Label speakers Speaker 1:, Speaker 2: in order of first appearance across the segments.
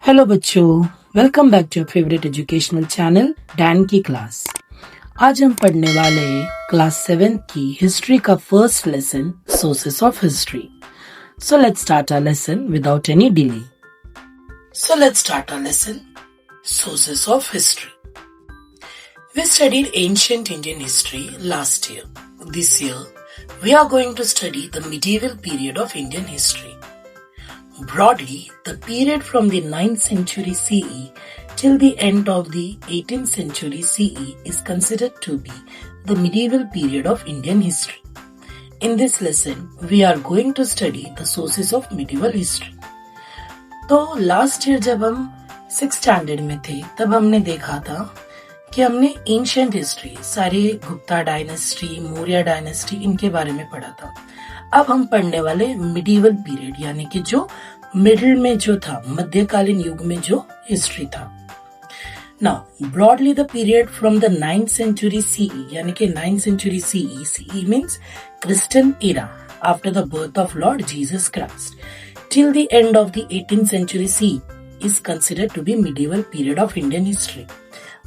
Speaker 1: Hello बच्चों, welcome back to your favourite educational channel Dan की class. आज हम पढ़ने वाले हैं क्लास 7 की हिस्ट्री का first lesson sources of history. So let's start our lesson without any delay. So let's start our lesson sources of history. We studied ancient Indian history last year. This year, we are going to study the medieval period of Indian history. Broadly, the period from the 9th century CE till the end of the 18th century CE is considered to be the medieval period of Indian history. In this lesson, we are going to study the sources of medieval history. तो last year जब हम 6th standard में थे तब हमने देखा था कि हमने एंशिएंट हिस्ट्री, सारे गुप्ता डायनेस्टी, मौर्य डायनेस्टी, इनके बारे में पढ़ा था। अब हम पढ़ने वाले मिडिवल पीरियड यानी कि जो मिडिल में जो था, मध्यकालीन युग में जो हिस्ट्री था। Now broadly the period from the 9th century CE यानी कि 9th century CE, CE means Christian era after the birth of Lord Jesus Christ, till the end of the 18th century CE is considered to be medieval period of Indian history.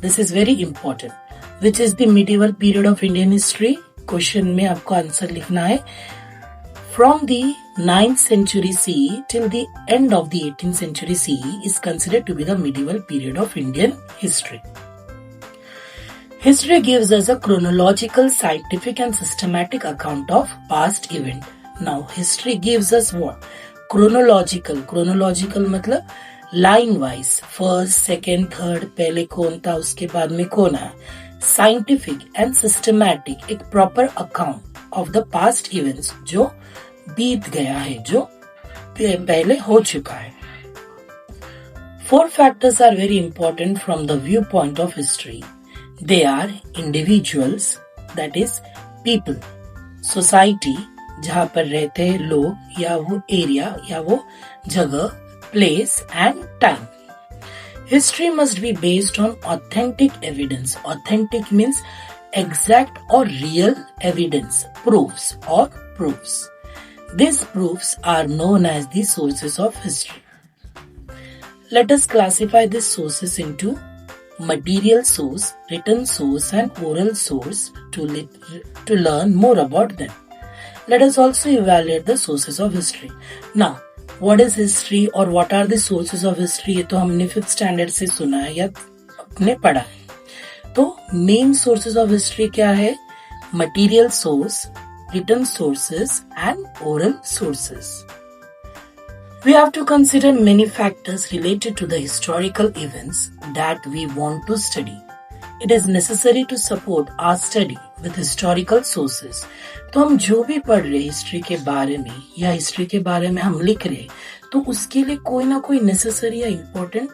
Speaker 1: This is very important. Which is the medieval period of Indian history? Question में आपको answer लिखना है। From the 9th century CE till the end of the 18th century CE is considered to be the medieval period of Indian history. History gives us a chronological, scientific and systematic account of past event. Now, history gives us what? Chronological मतलब line wise, first, second, third, पहले कौन था, उसके बाद में कौन आया। Scientific and systematic, एक proper account of the past events जो बीत गया है, जो पहले हो चुका है। 4 factors are very important from the viewpoint of history. They are individuals, that is people, society जहाँ पर रहते हैं लोग, या वो एरिया या वो जगह, place and time. History must be based on authentic evidence. Authentic means exact or real evidence, proofs or proofs. These proofs are known as the sources of history. Let us classify these sources into material source, written source and oral source to learn more about them. Let us also evaluate the sources of history. Now, what is history और what are the sources of history, ये तो हमने 5th standard से सुना है या अपने पढ़ा है। तो मेन सोर्सेज ऑफ हिस्ट्री क्या है? Material source, written sources and oral sources. We have to consider many factors related to the historical events that we want to study. It is necessary to support our study with historical sources. तो हम जो भी पढ़ रहे history के बारे में या हिस्ट्री के बारे में हम लिख रहे, तो उसके लिए कोई ना कोई नेसेसरी या इम्पोर्टेंट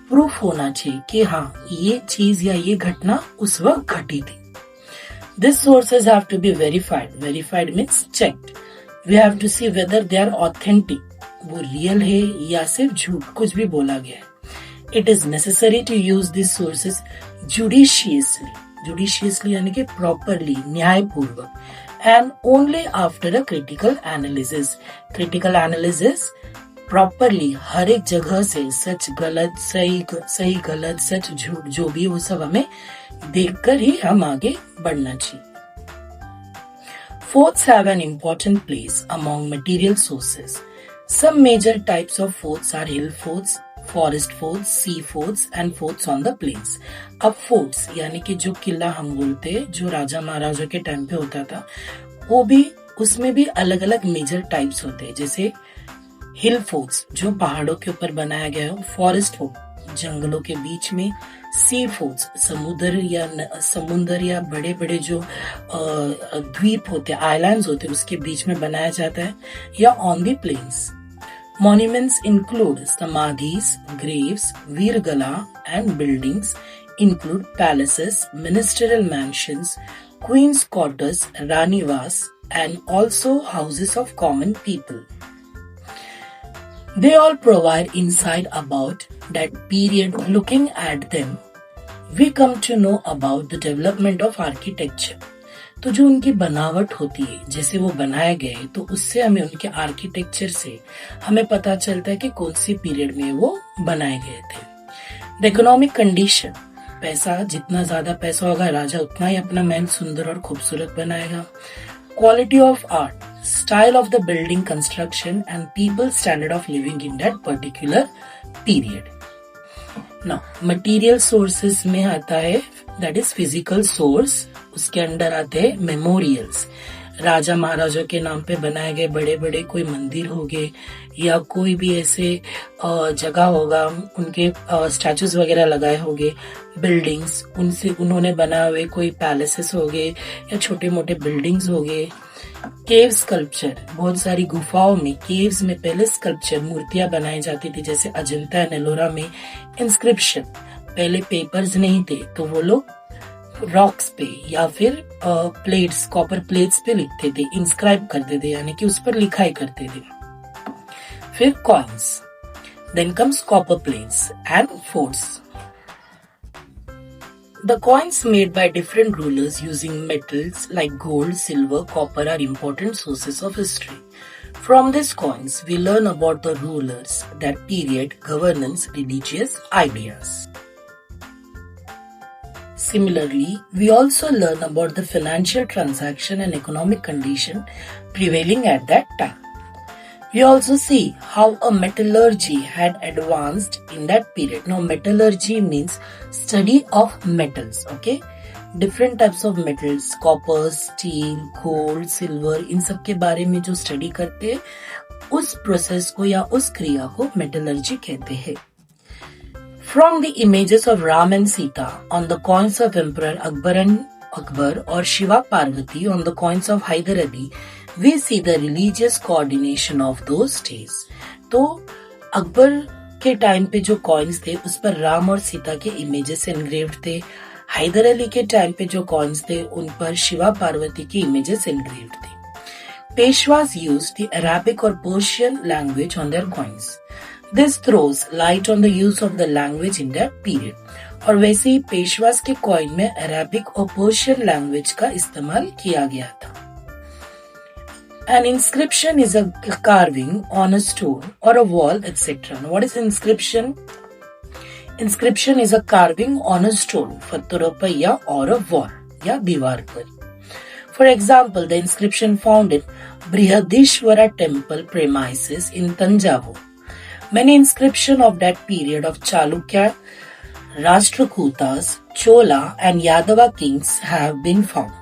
Speaker 1: प्रूफ होना चाहिए कि हाँ, ये चीज या ये घटना उस वक्त घटी थी। These sources have to be verified. Verified means checked. We have to see whether they are authentic. वो रियल है या सिर्फ झूठ कुछ भी बोला गया है। It is necessary to use these sources judiciously. Judiciously यानी कि properly, न्यायपूर्वक, and only after a critical analysis. Critical analysis properly हर एक जगह से सच गलत, सही गलत, सच झूठ जो भी, वो सब हमें देखकर ही हम आगे बढ़ना चाहिए। Forts have an important place among material sources. Some major types of forts are hill forts, forest forts, sea forts and forts on the plains. अब फोर्ट्स यानी कि जो किला हम बोलते हैं, जो राजा महाराजा के टाइम पे होता था, वो भी, उसमें भी अलग अलग मेजर टाइप्स होते हैं। जैसे हिल फोर्ट्स जो पहाड़ों के ऊपर बनाया गया हो, फॉरेस्ट फोर्ट जंगलों के बीच में, सी फोर्ट्स समुद्र या बड़े बड़े जो द्वीप होते हैं, आइलैंड्स होते हैं, उसके बीच में बनाया जाता है, या on the plains. Monuments include samadhis, graves, virgala, and buildings include palaces, ministerial mansions, queen's quarters, ranivas, and also houses of common people. They all provide insight about that period. Looking at them, we come to know about the development of architecture. तो जो उनकी बनावट होती है, जैसे वो बनाए गए, तो उससे हमें उनके आर्किटेक्चर से हमें पता चलता है कि कौन सी पीरियड में वो बनाए गए थे। द इकोनॉमिक कंडीशन, पैसा, जितना ज्यादा पैसा होगा राजा उतना ही अपना महल सुंदर और खूबसूरत बनाएगा। Quality of art, style of the building construction and people standard of living in that particular period. Now material sources में आता है दैट इज फिजिकल सोर्स, उसके अंडर आते हैं मेमोरियल्स, राजा महाराजों के नाम पे बनाए गए बड़े बड़े कोई मंदिर हो गए या कोई भी ऐसे जगह होगा, उनके स्टैचूज वगैरह लगाए होंगे, बिल्डिंग्स उनसे उन्होंने बनाए हुए कोई पैलेसेस हो गए या छोटे मोटे बिल्डिंग्स हो गए। केव स्कल्पचर, बहुत सारी गुफाओं में, केव्स में पहले स्कल्पचर मूर्तियां बनाई जाती थी, जैसे अजंता एंड एलोरा में। इंस्क्रिप्शन, पहले पेपर्स नहीं थे तो वो लोग रॉक्स पे या फिर प्लेट्स, कॉपर प्लेट्स पे लिखते थे, इंस्क्राइब करते थे, यानी कि उस पर लिखाई करते थे। फिर coins, then comes copper plates and forts. The coins made by different rulers using metals like gold, silver, copper are important sources of history. From these coins, we learn about the rulers, their period, governance, religious ideas. Similarly, we also learn about the financial transaction and economic condition prevailing at that time. We also see how a metallurgy had advanced in that period. Now, metallurgy means study of metals, okay? Different types of metals, copper, steel, gold, silver, इन सब के बारे में जो study करते हैं, उस process को या उस क्रिया को मेटलर्जी कहते हैं। From the images of Ram and Sita on the coins of Emperor Akbar or Shiva Parvati on the coins of Hyder Ali, we see the religious coordination of those days. तो अकबर के time पे जो coins थे उस पर राम और सीता के images engraved थे। हैदर अली के टाइम पे जो कॉइन्स थे उन पर शिवा पार्वती की इमेजेस एनग्रेव्ड थे। पेशवास यूज्ड द अरेबिक और Persian language on their coins. This throws light on the use of the language in that period. और वैसे ही पेशवास के कॉइन में अरेबिक और पर्शियन लैंग्वेज का इस्तेमाल किया गया था। An inscription is a carving on a stone or a wall, etc. Now, what is inscription? Inscription is a carving on a stone, पत्थरों पर या or a wall या दीवार पर. For example, the inscription found in Brihadishwara temple premises in Tanjavur. Many inscriptions of that period of Chalukya, Rashtrakutas, Chola and Yadava kings have been found.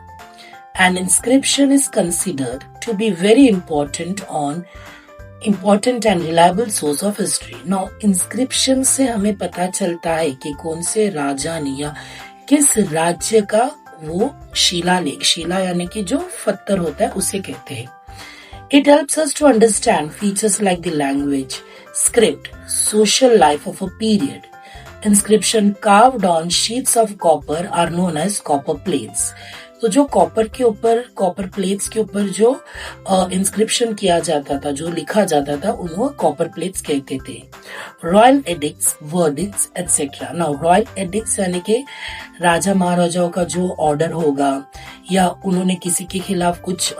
Speaker 1: An inscription is considered to be very important and reliable source of history. Now, inscription से हमें पता चलता है कि कौन से राजा ने या किस राज्य का वो शिलालेख, शिला यानी कि जो पत्थर होता है उसे कहते हैं. It helps us to understand features like the language, script, social life of a period. Inscription carved on sheets of copper are known as copper plates. तो जो कॉपर प्लेट्स के ऊपर जो इंस्क्रिप्शन किया जाता था, जो लिखा जाता था, उनको कॉपर प्लेट्स कहते थे. Royal addicts, verdicts etcetera. Now royal addicts यानी कि राजा महाराजाओं का जो ऑर्डर होगा या उन्होंने किसी के खिलाफ कुछ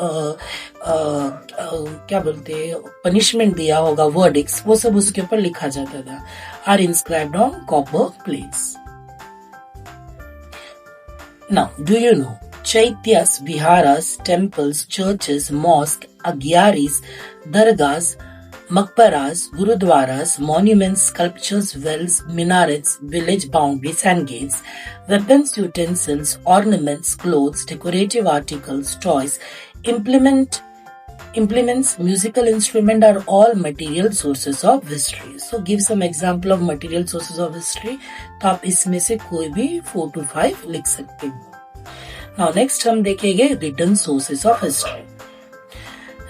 Speaker 1: क्या बोलते हैं पनिशमेंट दिया होगा, वर्डिक्ट्स, वो सब उसके ऊपर लिखा जाता था. Are inscribed on copper plates. Now, do you know Chaityas, Viharas, temples, churches, mosques, agyaris, dargahs, maqbaras, gurudwaras, monuments, sculptures, wells, minarets, village boundaries and gates, weapons, utensils, ornaments, clothes, decorative articles, toys, implements, musical instruments are all material sources of history. So, give some example of material sources of history. तो आप इसमें से कोई भी 4 to 5 लिख सकते हो. Now next हम देखेंगे written sources of history.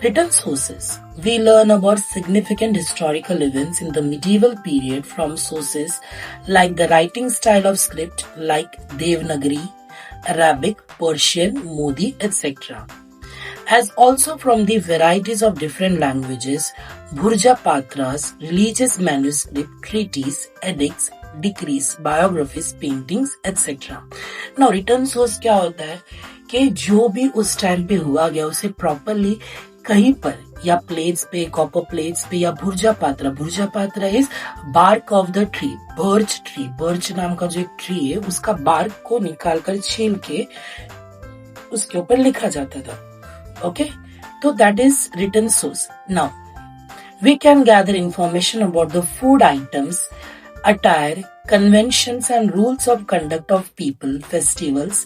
Speaker 1: Written sources. We learn about significant historical events in the medieval period from sources like the writing style of script like Devanagari, Arabic, Persian, Modi, etc. As also from the varieties of different languages, Bhurja Patras, religious manuscript, treaties, edicts, decrees, biographies, paintings, etc. Now return source क्या होता है कि जो भी उस time पे हुआ गया उसे प्रॉपरली कहीं पर या प्लेट्स पे, कॉपर प्लेट्स पे, या भुर्जा पात्रा is bark of the tree, birch नाम का जो एक ट्री है उसका बार्क को निकालकर छील के उसके ऊपर लिखा जाता था। ओके, तो that is written source. Now we can gather information about the food items, attire, conventions and rules of conduct of people, festivals,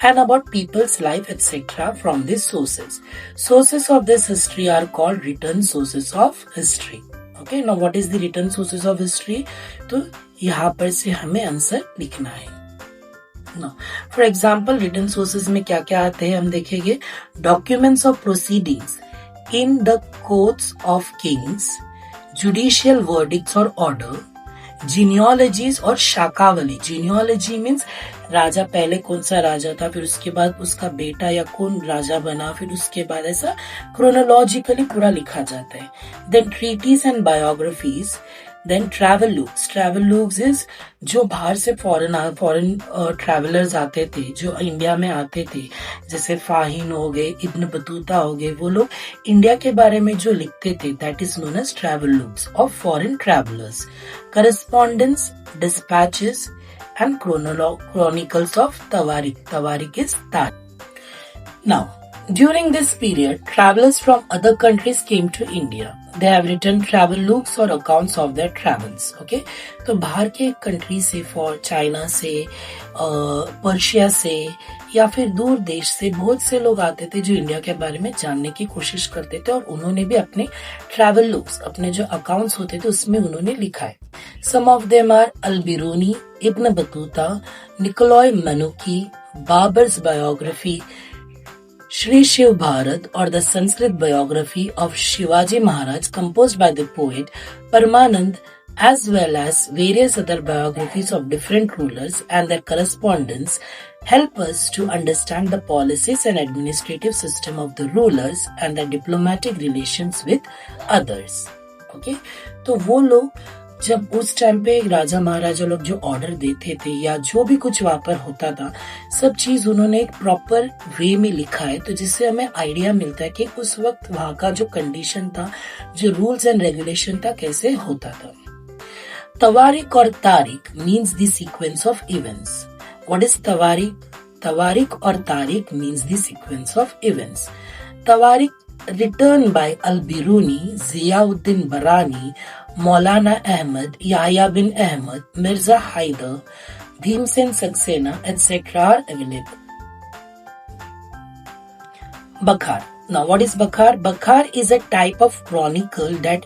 Speaker 1: and about people's life, etc. from these sources. Sources of this history are called written sources of history. Okay, now what is the written sources of history? तो यहाँ पर से हमें answer लिखना है। Now, for example, written sources में क्या क्या आते हैं हम देखेंगे। Documents of proceedings in the courts of kings, judicial verdicts or order, जीनियोलॉजीज और शाकावली। जीनियोलॉजी मीन्स राजा, पहले कौन सा राजा था, फिर उसके बाद उसका बेटा या कौन राजा बना, फिर उसके बाद ऐसा क्रोनोलॉजिकली पूरा लिखा जाता है। Then treaties and biographies, then travelogues is जो बाहर से फॉरेन ट्रैवलर्स आते थे, जो इंडिया में आते थे, जैसे फाहिन हो गए, इब्न बतूता हो गए, वो लोग इंडिया के बारे में जो लिखते थे, that is known as travelogues of foreign travellers. Correspondence, dispatches and chronicles of Tawarik is that. Now, during this period, travelers from other countries came to India. They have written travel logs or accounts of their travels. Okay, तो बाहर के country से, for China से, Persia से, या फिर दूर देश से बहुत से लोग आते थे जो इंडिया के बारे में जानने की कोशिश करते थे, और उन्होंने भी अपने ट्रैवल लॉग्स, अपने जो अकाउंट्स होते थे उसमें उन्होंने लिखा है। Some of them are Al-Biruni, Ibn Battuta, Niccolao Manucci, Babur's biography, Shri Shiv Bharat, or the Sanskrit biography of Shivaji Maharaj composed by the poet Paramanand, as well as various other biographies of different rulers and their correspondents, help us to understand the policies and administrative system of the rulers and their diplomatic relations with others. Okay, तो वो लोग जब उस time पे राजा महाराजा लोग जो order देते थे या जो भी कुछ वहां पर होता था, सब चीज उन्होंने एक प्रॉपर वे में लिखा है, तो जिससे हमें आइडिया मिलता है कि उस वक्त वहां का जो कंडीशन था, जो रूल्स एंड रेगुलेशन था, कैसे होता था। तवारिक और तारीख means the sequence of events. What is तवारिक? तवारिक और तारीख means the sequence of events. तवारिक written by Al-Biruni, Ziauddin Barani, Maulana Ahmad, Yahya bin Ahmad, Mirza Haider, Bhimsen Saxena, etc. are available. Bakhar. Now, what is Bakhar? Bakhar is a type of chronicle that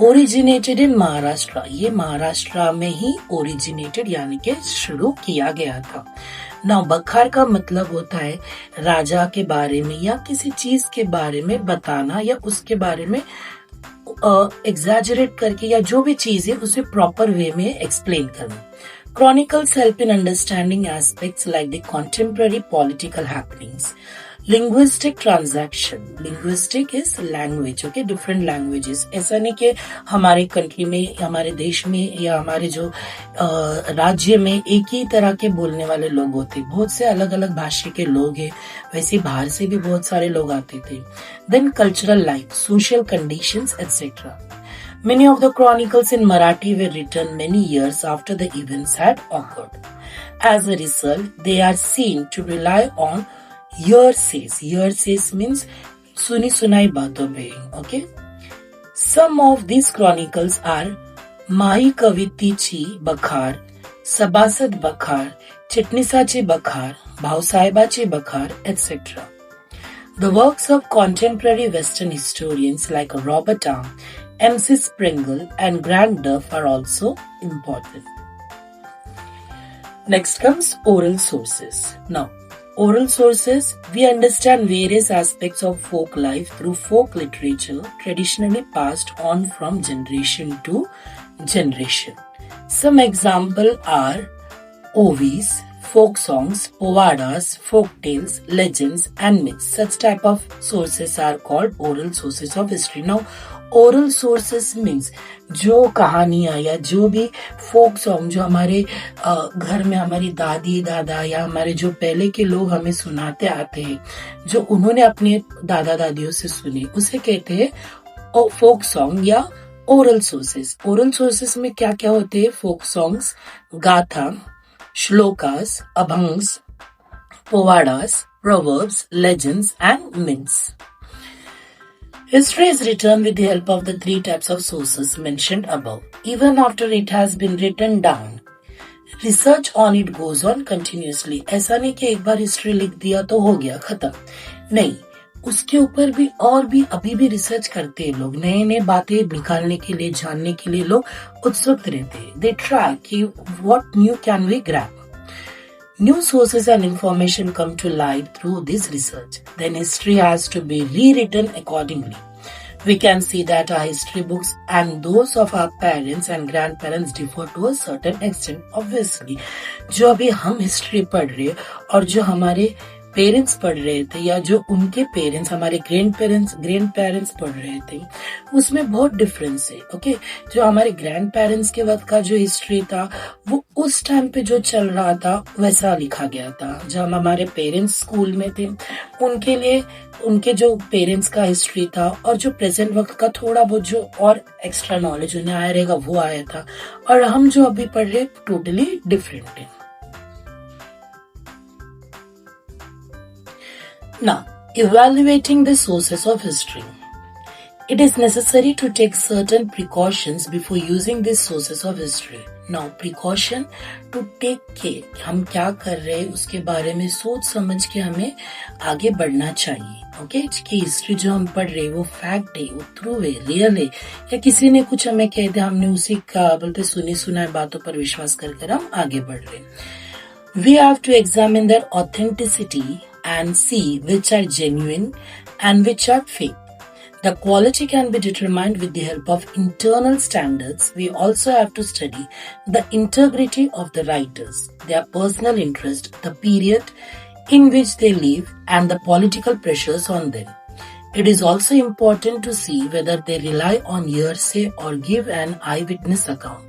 Speaker 1: originated in Maharashtra. ये महाराष्ट्र में ही originated यानी कि शुरू किया गया था। Now बखार का मतलब होता है राजा के बारे में या किसी चीज के बारे में बताना, या उसके बारे में एग्जैजरेट करके, या जो भी चीज है उसे प्रॉपर वे में एक्सप्लेन करना। Chronicles help in understanding aspects like the contemporary political happenings. Linguistic transaction. Linguistic is language, okay? Different languages. ऐसा नहीं कि हमारे कंट्री में, हमारे देश में या हमारे जो राज्य में एक ही तरह के बोलने वाले लोग होते, बहुत से अलग अलग भाषा के लोग हैं, वैसे बाहर से भी बहुत सारे लोग आते थे। Then cultural life, social conditions, etc. Many of the chronicles in Marathi were written many years after the events had occurred. As a result, they are seen to rely on hearsays. Hearsays means सुनी सुनाई बातों पे। Okay. Some of these chronicles are माही कवितेची बखार, सभासद बखार, चिटणीसाची बखार, भाऊसाहेबाची बखार, etc. The works of contemporary Western historians like Robert R. M.C. Springer and Grant Duff are also important. Next comes oral sources. Now, oral sources, we understand various aspects of folk life through folk literature traditionally passed on from generation to generation. Some examples are ovis, folk songs, povadas, folk tales, legends and myths. Such type of sources are called oral sources of history. Now, oral sources means जो कहानियां या जो भी folk song जो हमारे घर में हमारी दादी दादा या हमारे जो पहले के लोग हमें सुनाते आते हैं, जो उन्होंने अपने दादा दादियों से सुने, उसे कहते हैं फोक सॉन्ग या ओरल सोर्सेस। ओरल सोर्सेस में क्या क्या होते हैं? फोक सॉन्ग्स, गाथा, shlokas, अभंग्स, पोवाडास, proverbs, legends, and myths. History is written with the help of the three types of sources mentioned above. Even after it has been written down, research on it goes on continuously. ऐसा नहीं कि एक बार history लिख दिया तो हो गया खत्म, नहीं, उसके ऊपर भी और भी अभी भी रिसर्च करते हैं लोग, नए नए बातें निकालने के लिए, जानने के लिए लोग उत्सुक रहते हैं। They try कि what new can we grab. New sources and information come to light through this research. Then history has to be rewritten accordingly. We can see that our history books and those of our parents and grandparents differ to a certain extent. Obviously, जो अभी हम history पढ़ रहे और जो हमारे parents पढ़ रहे थे या जो उनके पेरेंट्स हमारे ग्रैंड पेरेंट्स पढ़ रहे थे, उसमें बहुत डिफरेंस है। ओके, जो हमारे ग्रैंड पेरेंट्स के वक्त का जो हिस्ट्री था वो उस टाइम पे जो चल रहा था वैसा लिखा गया था। जब हमारे पेरेंट्स स्कूल में थे उनके लिए उनके जो पेरेंट्स का हिस्ट्री था और जो प्रेजेंट वक्त का थोड़ा बहुत जो और एक्स्ट्रा नॉलेज उन्हें आया रहेगा वो आया था, और हम जो अभी पढ़ रहे टोटली डिफरेंट है। Now, evaluating the sources of history. It is necessary to take certain precautions before using these sources of history. Now, precaution to take care. हम क्या कर रहे हैं उसके बारे में सोच समझ के हमें आगे बढ़ना चाहिए। ओके, कि हिस्ट्री जो हम पढ़ रहे हैं वो फैक्ट है, वो ट्रू है, रियल है, या किसी ने कुछ हमें कह दिया, हमने उसी का बोलते सुनी सुनाई बातों पर विश्वास कर हम आगे बढ़ रहे हैं। We have to examine their authenticity and see which are genuine and which are fake. The quality can be determined with the help of internal standards. We also have to study the integrity of the writers, their personal interest, the period in which they live, and the political pressures on them. It is also important to see whether they rely on hearsay or give an eyewitness account.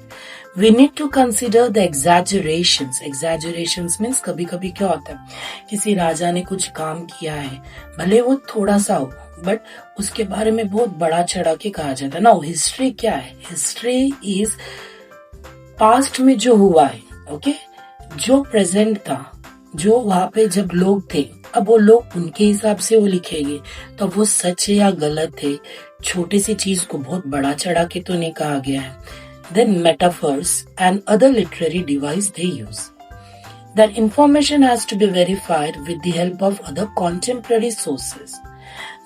Speaker 1: We need to consider the exaggerations. Exaggerations means कभी कभी क्या होता है, किसी राजा ने कुछ काम किया है, भले वो थोड़ा सा हो, बट उसके बारे में बहुत बड़ा चढ़ा के कहा जाता है ना। हिस्ट्री क्या है? हिस्ट्री इज पास्ट में जो हुआ है, ओके, जो प्रेजेंट था, जो वहां पे जब लोग थे, अब वो लोग उनके हिसाब से वो लिखेंगे, तो वो सच है या गलत है, छोटी सी चीज को बहुत बड़ा चढ़ा के तो नहीं कहा गया है। Then metaphors and other literary device they use. That information has to be verified with the help of other contemporary sources.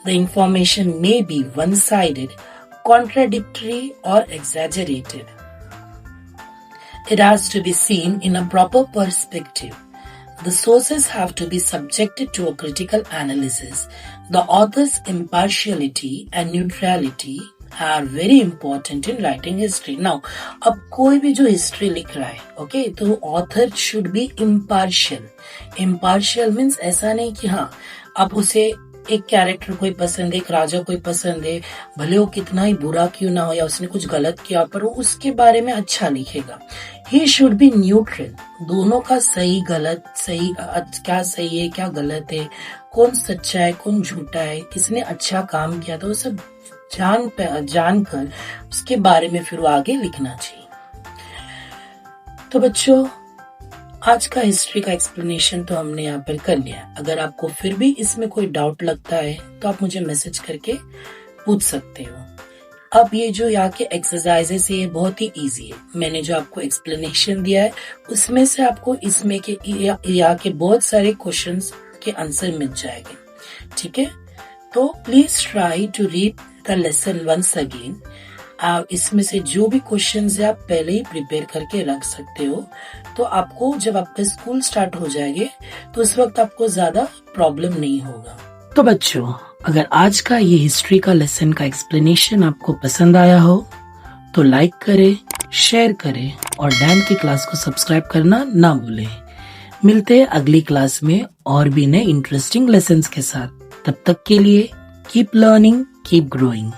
Speaker 1: The information may be one-sided, contradictory, or exaggerated. It has to be seen in a proper perspective. The sources have to be subjected to a critical analysis. The author's impartiality and neutrality are very important in writing history. Now, अब कोई भी जो history लिख रहा है, okay, तो author should be impartial. Impartial means ऐसा नहीं कि हाँ अब उसे एक कैरेक्टर कोई पसंद है, एक राजा कोई पसंद है, भले वो कितना ही बुरा क्यों ना हो या उसने कुछ गलत किया, पर वो उसके बारे में अच्छा लिखेगा। He should be neutral. दोनों का सही गलत, सही क्या सही है क्या गलत है, कौन सच्चा है कौन झूठा है, किसने अच्छा काम किया, तो वो सब जानकर उसके बारे में फिर वो आगे लिखना चाहिए। तो बच्चों, आज का हिस्ट्री का एक्सप्लेनेशन तो हमने यहाँ पर कर लिया। अगर आपको फिर भी इसमें कोई डाउट लगता है तो आप मुझे मैसेज करके पूछ सकते हो। अब ये जो यहाँ के एक्सरसाइजेस है ये बहुत ही इजी है। मैंने जो आपको एक्सप्लेनेशन दिया है उसमें से आपको इसमें के यहाँ के बहुत सारे क्वेश्चंस के आंसर मिल जाएंगे। ठीक है, तो please try to read the lesson once again. इसमें से जो भी क्वेश्चंस है आप पहले ही प्रिपेयर करके रख सकते हो, तो आपको जब आपका स्कूल स्टार्ट हो जाएंगे तो उस वक्त आपको ज्यादा प्रॉब्लम नहीं होगा। तो बच्चों, अगर आज का ये हिस्ट्री का लेसन का एक्सप्लेनेशन आपको पसंद आया हो तो लाइक करें, शेयर करें और डैन की क्लास को सब्सक्राइब करना ना भूलें। मिलते हैं अगली क्लास में और भी नए इंटरेस्टिंग लेसन्स के साथ। तब तक के लिए कीप लर्निंग, कीप ग्रोइंग।